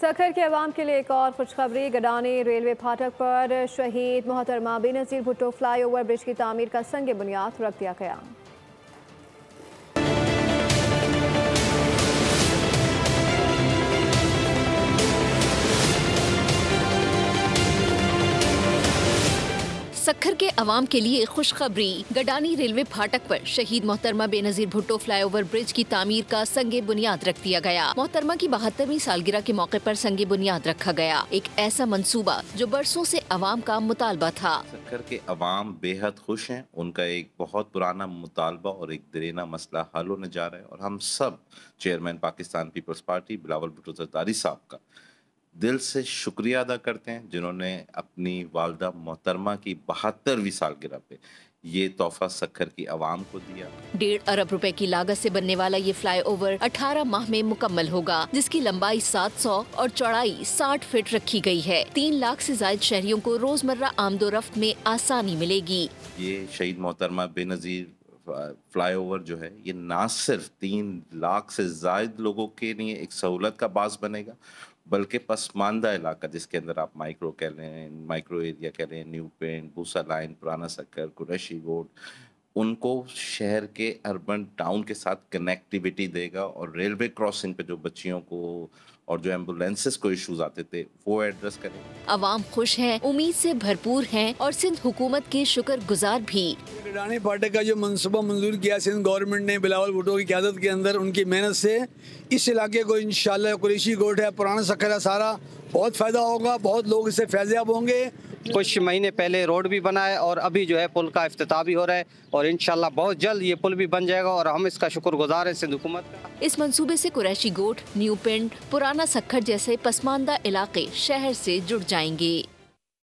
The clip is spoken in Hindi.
सखर के अवाम के लिए एक और खुशखबरी। गडानी रेलवे फाटक पर शहीद मोहतरमा बेनज़ीर भुट्टो फ्लाईओवर ब्रिज की तामीर का संग बुनियाद रख दिया गया। सखर के अवाम के लिए खुशखबरी। गडानी रेलवे फाटक पर शहीद मोहतरमा बेनज़ीर भुट्टो फ्लाईओवर ब्रिज की तामीर का संगे बुनियाद रख दिया गया। मोहतरमा की 72वीं सालगिरह के मौके पर संगे बुनियाद रखा गया। एक ऐसा मंसूबा जो बरसों से अवाम का मुतालबा था। सखर के अवाम बेहद खुश हैं। उनका एक बहुत पुराना मुतालबा और एक दरीना मसला हल होने जा रहा है और हम सब चेयरमैन पाकिस्तान पीपल्स पार्टी बिलावल भुट्टो ज़रदारी साहब का दिल से शुक्रिया अदा करते हैं, जिन्होंने अपनी वालदा मोहतरमा की 72वीं सालगिरह पे ये तोहफा सखर की आवाम को दिया। 1.5 अरब रुपए की लागत से बनने वाला ये फ्लाईओवर 18 माह में मुकम्मल होगा, जिसकी लंबाई 700 और चौड़ाई 60 फीट रखी गई है। 3 लाख से ज्यादा शहरियों को रोजमर्रा आमदोरफ्त में आसानी मिलेगी। ये शहीद मोहतरमा बेनज़ीर फ्लाईओवर जो है, ये ना सिर्फ 3 लाख से ज्यादा लोगों के लिए एक सहूलत का बास बनेगा, बल्कि पसमानदा इलाका जिसके अंदर आप माइक्रो कह लें, माइक्रो एरिया कह लें, न्यू पेंट, भूसा लाइन, पुराना सक्कर, कुरैशी गोड, उनको शहर के अर्बन टाउन के साथ कनेक्टिविटी देगा और रेलवे क्रॉसिंग पे जो बच्चियों को और जो एम्बुलेंसेस को इश्यूज आते थे वो एड्रेस करेंगे। अवाम खुश हैं, उम्मीद से भरपूर हैं और सिंध हुकूमत के शुक्रगुजार भी। गडानी फाटक का जो मनसूबा मंजूर किया सिंध गवर्नमेंट ने बिलावल भुट्टो की क़यादत के अंदर, उनकी मेहनत से इस इलाके को इंशाल्लाह कुरैशी गोट है, पुराना सक्कर है, सारा बहुत फ़ायदा होगा, बहुत लोग इससे फैज़याब होंगे। कुछ महीने पहले रोड भी बना है और अभी जो है पुल का इफ्तिताह भी हो रहा है और इंशाल्लाह बहुत जल्द ये पुल भी बन जाएगा और हम इसका शुक्रगुजार हैं सिंध हुकूमत का। इस मंसूबे से कुरैशी गोट, न्यू पिंड, पुराना सक्खर जैसे पसमानदा इलाके शहर से जुड़ जाएंगे।